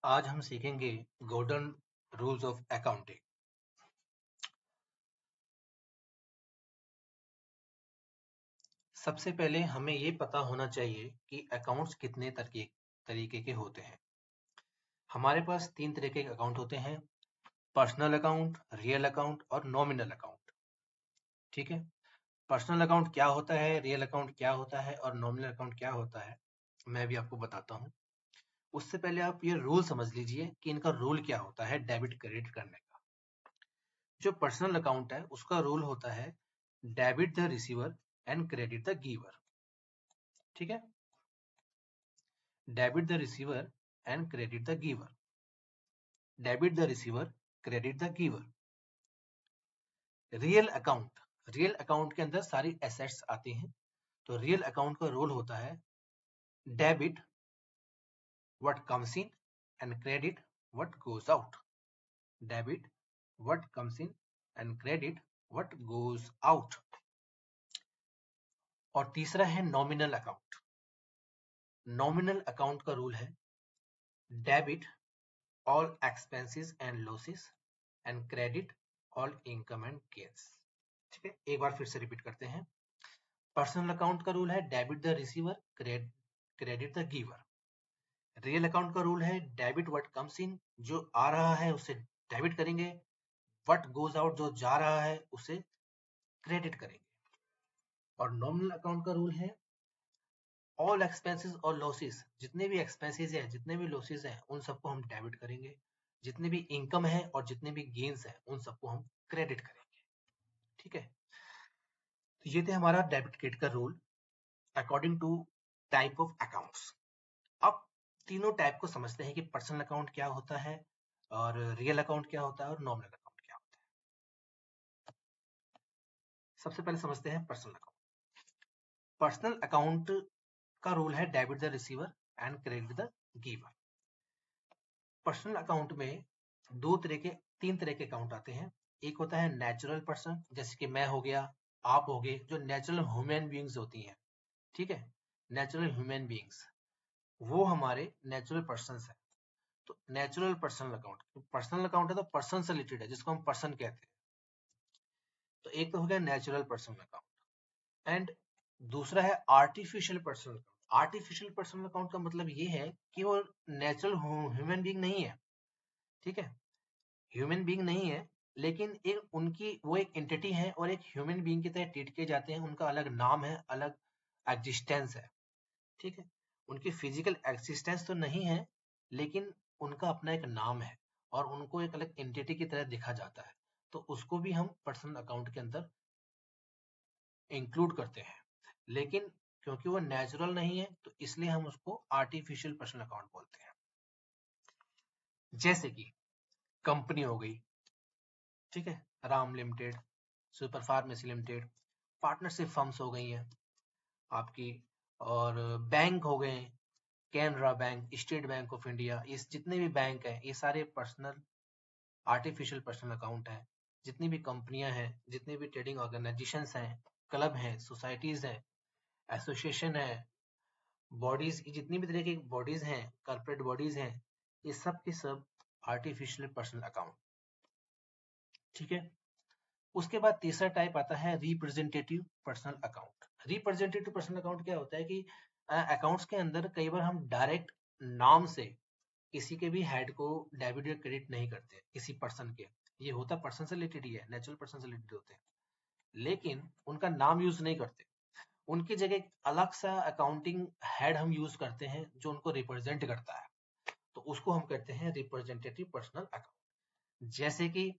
आज हम सीखेंगे गोल्डन रूल्स ऑफ अकाउंटिंग। सबसे पहले हमें ये पता होना चाहिए कि अकाउंट्स कितने तरीके के होते हैं। हमारे पास 3 तरह के अकाउंट होते हैं: पर्सनल अकाउंट, रियल अकाउंट और नॉमिनल अकाउंट। ठीक है, पर्सनल अकाउंट क्या होता है, रियल अकाउंट क्या होता है और नॉमिनल अकाउंट क्या होता है, मैं भी आपको बताता हूँ। उससे पहले आप ये रूल समझ लीजिए कि इनका रूल क्या होता है डेबिट क्रेडिट करने का। जो पर्सनल अकाउंट है उसका रूल होता है debit the receiver and credit the giver. ठीक है, debit the receiver and credit the giver. Debit the receiver, credit the giver. Real account के अंदर सारी एसेट्स आती हैं। तो रियल अकाउंट का रूल होता है debit what comes in and credit what goes out. Debit what comes in and credit what goes out. और तीसरा है नॉमिनल अकाउंट। नॉमिनल अकाउंट का रूल है debit all expenses and losses and credit all income and gains। ठीक है, एक बार फिर से रिपीट करते हैं। पर्सनल अकाउंट का रूल है debit the receiver, credit the giver. Real account का रूल है डेबिट व्हाट कम्स इन, जो आ रहा है उसे डेबिट करेंगे, व्हाट गोज आउट, जो जा रहा है उसे क्रेडिट करेंगे। और नॉमिनल अकाउंट का रूल है ऑल एक्सपेंसेस और लॉसेस, जितने भी एक्सपेंसेस हैं, जितने भी लॉसेस हैं, उन सबको हम डेबिट करेंगे। जितने भी इनकम है और जितने भी गेन्स हैं, उन सबको हम क्रेडिट करेंगे। ठीक है, तो ये थे हमारा डेबिट क्रेडिट का rule according to type of accounts. अब तीनों टाइप को समझते हैं कि पर्सनल अकाउंट क्या होता है और रियल अकाउंट क्या होता है और नॉमिनल अकाउंट क्या होता है। सबसे पहले समझते हैं पर्सनल अकाउंट। पर्सनल अकाउंट का रूल है debit the receiver and credit the giver. Personal account में तीन तरह के अकाउंट आते हैं। एक होता है नेचुरल पर्सन, जैसे कि मैं हो गया, आप हो गए, जो नेचुरल ह्यूमन बीइंग्स होती हैं। ठीक है, नेचुरल ह्यूमन बीइंग्स, वो हमारे नेचुरल पर्सन्स हैं। तो नेचुरल पर्सनल अकाउंट है तो पर्सन से रिलेटेड है, जिसको हम पर्सन कहते हैं। तो एक तो हो गया नेचुरल पर्सनल अकाउंट एंड दूसरा है artificial personal account. Artificial personal account का मतलब ये है कि वो नेचुरल ह्यूमन बीइंग नहीं है। ठीक है, ह्यूमन बीइंग नहीं है, लेकिन एक उनकी वो एक एंटिटी है और एक ह्यूमन बीइंग की तरह ट्रीट किए जाते हैं। उनका अलग नाम है, अलग एग्जिस्टेंस है। ठीक है, उनकी फिजिकल एग्जिस्टेंस तो नहीं है, लेकिन उनका अपना एक नाम है और उनको एक अलग एंटिटी की तरह देखा जाता है। तो उसको भी हम पर्सनल अकाउंट के अंदर इंक्लूड करते हैं, लेकिन क्योंकि वो नेचुरल नहीं है तो इसलिए हम उसको आर्टिफिशियल पर्सनल अकाउंट बोलते हैं। जैसे कि कंपनी हो गई, ठीक है, Ram limited, super pharmacy limited, partnership firms हो गई हैं आपकी, और बैंक हो गए, Canara bank, state bank of India, ये जितने भी बैंक हैं ये सारे पर्सनल आर्टिफिशियल पर्सनल अकाउंट हैं। जितनी भी कंपनियां हैं, जितने भी ट्रेडिंग ऑर्गेनाइजेशंस हैं, क्लब हैं, सोसाइटीज हैं, एसोसिएशन है, बॉडीज, जितनी भी तरह की बॉडीज हैं, कॉर्पोरेट बॉडीज हैं, ये सब के सब आर्टिफिशियल पर्सनल अकाउंट। ठीक है, उसके बाद तीसरा टाइप आता है representative personal account. Representative personal account क्या होता है कि अकाउंट्स के अंदर कई बार हम डायरेक्ट नाम से किसी के भी हेड को डेबिट या क्रेडिट नहीं करते, किसी पर्सन के। ये होता पर्सन से रिलेटेड ही है, नेचुरल पर्सन से रिलेटेड होते हैं, लेकिन उनका नाम यूज नहीं करते। उनकी जगह एक अलग सा अकाउंटिंग हेड हम यूज करते हैं जो उनको रिप्रेजेंट करता है। तो उसको हम कहते हैं रिप्रेजेंटेटिव पर्सनल अकाउंट। जैसे कि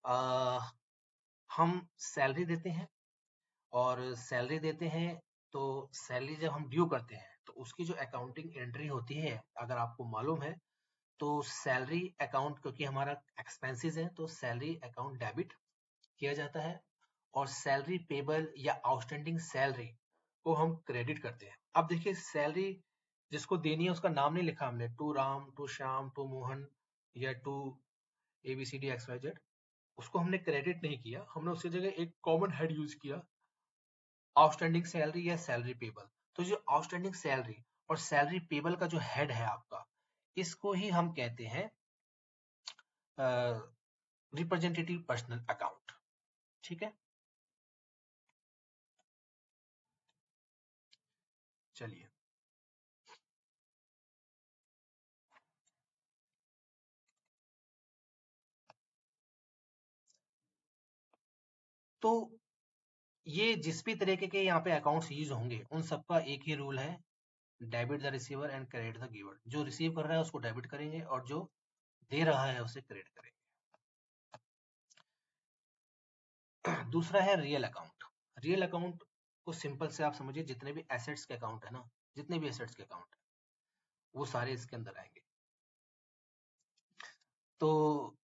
आ, हम सैलरी देते हैं, और सैलरी देते हैं तो सैलरी जब हम ड्यू करते हैं तो उसकी जो अकाउंटिंग एंट्री होती है, अगर आपको मालूम है, तो सैलरी अकाउंट, क्योंकि हमारा एक्सपेंसेस है तो सैलरी अकाउंट डेबिट किया जाता है, और सैलरी पेबल या आउटस्टैंडिंग सैलरी को हम क्रेडिट करते हैं। अब देखिए, सैलरी जिसको देनी है उसका नाम नहीं लिखा हमने, to Ram, to Shyam, to Mohan या टू ABCD XYZ, उसको हमने क्रेडिट नहीं किया, हमने उसकी जगह एक कॉमन हेड यूज किया, आउटस्टैंडिंग सैलरी या सैलरी पेबल। तो जो आउटस्टैंडिंग सैलरी और सैलरी पेबल का जो हेड है आपका, इसको ही हम कहते हैं रिप्रेजेंटेटिव पर्सनल अकाउंट। ठीक है, चलिए। तो ये जिस भी तरीके के यहाँ पे अकाउंट्स यूज होंगे उन सबका एक ही रूल है, debit the receiver and credit the giver. जो रिसीव कर रहा है उसको डेबिट करेंगे और जो दे रहा है उसे क्रेडिट करेंगे। दूसरा है रियल अकाउंट। रियल अकाउंट को सिंपल से आप समझिए, जितने भी एसेट्स के अकाउंट है ना, जितने भी एसेट्स के अकाउंट है वो सारे इसके अंदर आएंगे। तो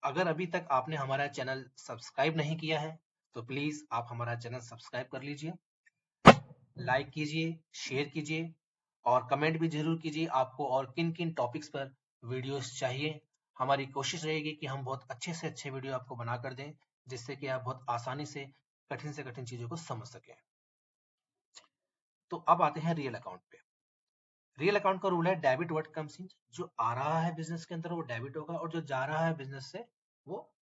अगर अभी तक आपने हमारा चैनल सब्सक्राइब नहीं किया है तो प्लीज आप हमारा चैनल सब्सक्राइब कर लीजिए, लाइक कीजिए, शेयर कीजिए और कमेंट भी जरूर कीजिए आपको और किन किन टॉपिक्स पर वीडियोस चाहिए। हमारी कोशिश रहेगी कि हम बहुत अच्छे से अच्छे वीडियो आपको बना कर दें, जिससे कि आप बहुत आसानी से कठिन चीजों को समझ सकें। तो अब आते हैं रियल अकाउंट पे। रियल अकाउंट का रूल है डेबिट व्हाट कम्स इन। जो आ रहा है बिजनेस के अंदर वो डेबिट होगा और जो जा रहा है बिजनेस से वो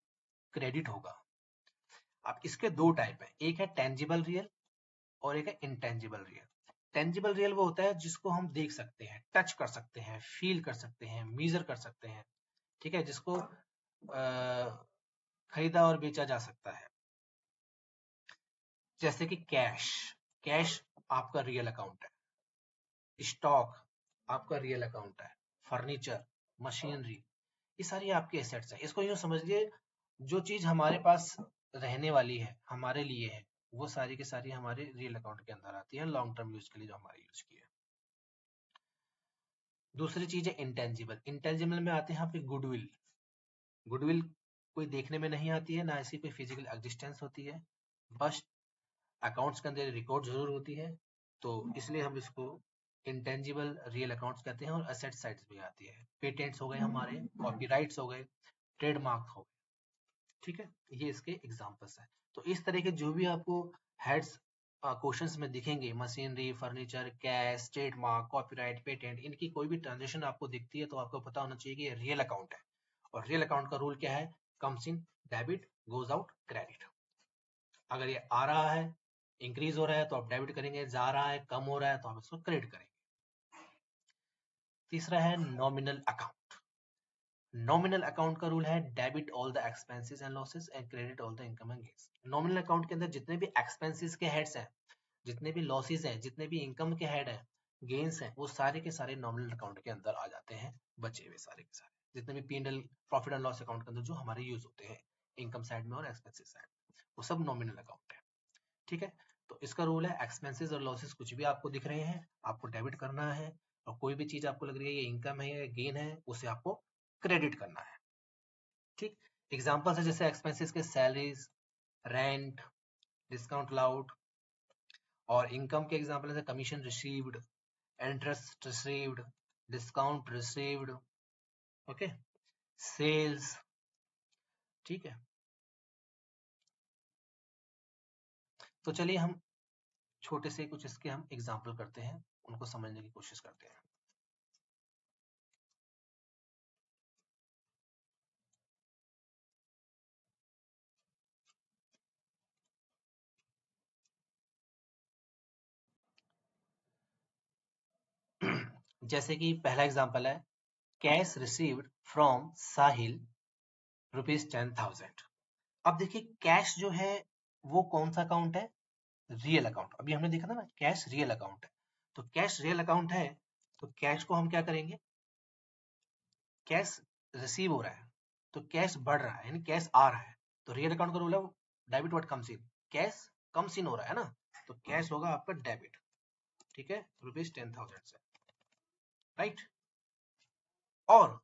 क्रेडिट होगा। अब इसके दो टाइप है, एक है टेंजिबल रियल और एक है इंटेंजिबल रियल। टेंजिबल रियल वो होता है जिसको हम देख सकते हैं, टच कर सकते हैं, फील कर सकते हैं, मीजर कर सकते हैं। ठीक है, जिसको खरीदा और बेचा जा सकता है। जैसे कि कैश, कैश आपका रियल अकाउंट है। स्टॉक आपका रियल अकाउंट है। फर्नीचर, मशीनरी, ये सारी आपकी एसेट्स है। इसको यूं समझिए, जो चीज हमारे पास रहने वाली है, हमारे लिए है, वो सारी की सारी हमारे रियल अकाउंट के अंदर आती है, लॉन्ग टर्म यूज के लिए जो हमारे यूज की है। दूसरी चीज है इंटेंजिबल। इंटेंजिबल में आते हैं आपके गुडविल। गुडविल कोई देखने में नहीं आती है, ना ऐसी कोई फिजिकल एग्जिस्टेंस होती है, बस अकाउंट्स के अंदर रिकॉर्ड जरूर होती है। तो इसलिए हम इसको इंटेंजिबल रियल अकाउंट्स कहते हैं। और एसेट साइड्स भी आती है, पेटेंट्स हो गए हमारे, कॉपीराइट्स हो गए, ट्रेडमार्क हो गए। ठीक है, ये इसके एग्जांपल्स हैं। तो इस तरह के जो भी आपको हेड्स क्वेश्चंस में दिखेंगे, machinery, furniture, cash, trademark, copyright, patent, इनकी कोई भी ट्रांजेक्शन आपको दिखती है तो आपको पता होना चाहिए कि ये रियल अकाउंट है। और रियल अकाउंट का रूल क्या है? Comes in debit, goes out credit. अगर ये आ रहा है, इंक्रीज हो रहा है तो आप डेबिट करेंगे, जा रहा है, कम हो रहा है तो आप इसको क्रेडिट करेंगे। तीसरा है नॉमिनल अकाउंट। नॉमिनल अकाउंट का रूल है debit all the expenses and losses and credit all the income and gains. Nominal account के अंदर जितने भी एक्सपेंसेस के हेड्स हैं, जितने भी लॉसेस हैं, जितने भी इनकम के हेड हैं, गेन्स हैं, वो सारे के सारे नॉमिनल अकाउंट के अंदर आ जाते हैं, बचे हुए सारे के सारे जितने भी P&L, profit and loss account के अंदर जो हमारे यूज होते हैं इनकम साइड में और एक्सपेंसेस साइड में, वो सब नॉमिनल अकाउंट है। ठीक है, तो इसका रूल है एक्सपेंसेस और लॉसेस कुछ भी आपको दिख रहे हैं आपको डेबिट करना है, और कोई भी चीज आपको लग रही है ये इनकम है या गेन है उसे आपको क्रेडिट करना है। ठीक, एग्जांपल्स है जैसे एक्सपेंसेस के सैलरीज, रेंट, डिस्काउंट अलाउड। और इनकम के एग्जांपल है commission received, interest received, discount received, okay, sales. ठीक है, तो चलिए हम छोटे से कुछ इसके हम एग्जांपल करते हैं, उनको समझने की कोशिश करते हैं। जैसे कि पहला एग्जांपल है कैश रिसीव्ड फ्रॉम साहिल ₹10,000। अब देखिए कैश जो है वो कौन सा अकाउंट है? Real account. अभी हमने देखा था ना कैश रियल अकाउंट है, तो कैश रियल अकाउंट है तो कैश को हम क्या करेंगे? कैश रिसीव हो रहा है तो कैश बढ़ रहा है, यानी कैश आ रहा है, तो रियल अकाउंट का रूल है debit what comes in. Cash comes in हो रहा है ना, तो कैश होगा आपका डेबिट। ठीक है, ₹10,000 से, राइट। और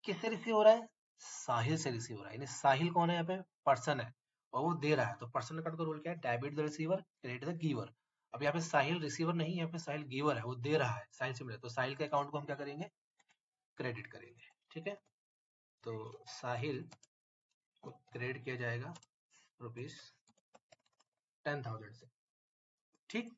किससे रिसीव हो रहा है? साहिल से रिसीव हो रहा है, यानी साहिल कौन है यहाँ पे? पर्सन है, और वो दे रहा है, तो पर्सन अकाउंट का रूल क्या है? Debit the receiver, credit the giver. अब यहाँ पे साहिल रिसीवर नहीं है, यहाँ पे साहिल गिवर है, वो दे रहा है, साहिल से मिले, तो साहिल के अकाउंट को हम क्या करेंगे? क्रेडिट करेंगे। ठीक है, तो साहिल को क्रेडिट किया जाएगा ₹10,000 से। ठीक,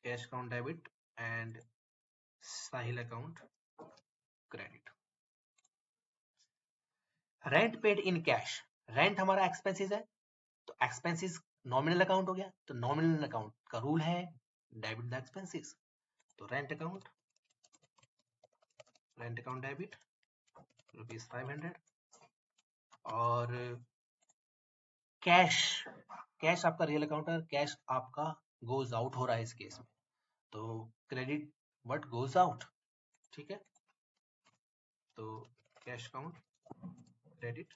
cash account debit and Sahil account credit. Rent paid in cash, rent हमारा एक्सपेंसेस है तो एक्सपेंसेस नॉमिनल अकाउंट हो गया, तो नॉमिनल अकाउंट का रूल है डेबिट द एक्सपेंसेस, तो रेंट अकाउंट डेबिट ₹500। और कैश, कैश आपका रियल अकाउंट है, कैश आपका गोज आउट हो रहा है इस केस में, तो क्रेडिट व्हाट गोज आउट, ठीक है। तो कैश अकाउंट क्रेडिट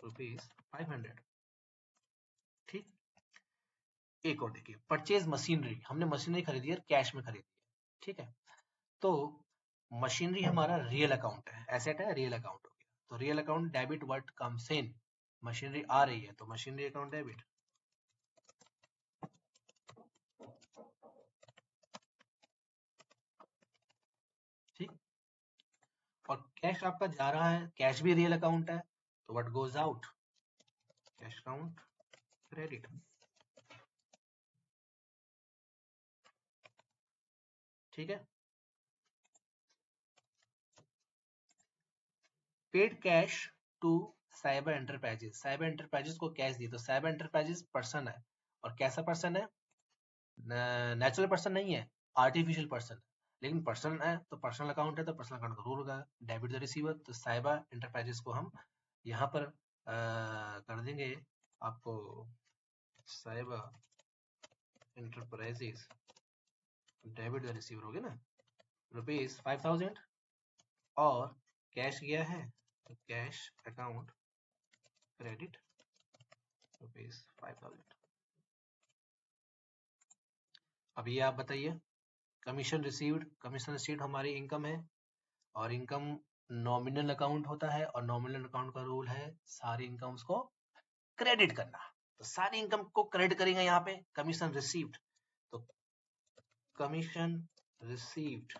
₹500, ठीक। एक और देखिए, परचेज मशीनरी, हमने मशीनरी खरीदी है, कैश में खरीदी है, ठीक है। तो मशीनरी हमारा रियल अकाउंट है, एसेट है, रियल अकाउंट हो गया, तो real account debit what comes in, machinery आ रही है तो मशीनरी अकाउंट डेबिट, ठीक। और कैश आपका जा रहा है, कैश भी रियल अकाउंट है, तो what goes out, cash account credit, ठीक है। Paid cash to cyber enterprises, cyber enterprises को कैश दी, तो साइबर एंटरप्राइजेस पर्सन है, और कैसा पर्सन है, नेचुरल पर्सन नहीं है, आर्टिफिशियल पर्सन, लेकिन पर्सन है तो पर्सनल अकाउंट है, तो पर्सनल अकाउंट का रूल होगा डेबिट द रिसीवर, तो साइबर एंटरप्राइजेस को हम यहाँ पर कर देंगे आपको cyber enterprises debit the receiver हो गया ना, ₹5000, और कैश गया है तो कैश अकाउंट क्रेडिट ₹5000। अब ये आप बताइए, कमीशन रिसीव्ड, कमीशन रिसीव्ड हमारी इनकम है, और इनकम नॉमिनल अकाउंट होता है, और नॉमिनल अकाउंट का रूल है सारी इनकम्स को क्रेडिट करना, तो सारी इनकम को क्रेडिट करेंगे यहाँ पे, कमीशन रिसीव्ड, तो कमीशन रिसीव्ड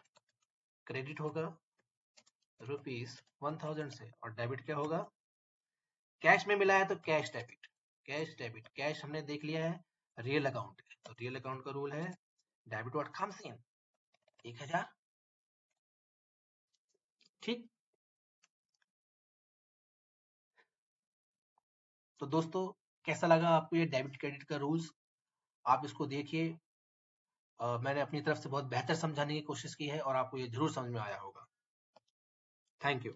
क्रेडिट होगा ₹1000 से, और डेबिट क्या होगा, कैश में मिला है तो cash debit, cash debit, cash हमने देख लिया है रियल अकाउंट है, तो रियल अकाउंट का रूल है डेबिट व्हाट कम्स इन 1000, ठीक। तो दोस्तों कैसा लगा आपको ये डेबिट क्रेडिट का रूल्स, आप इसको देखिए, मैंने अपनी तरफ से बहुत बेहतर समझाने की कोशिश की है, और आपको ये जरूर समझ में आया होगा। Thank you.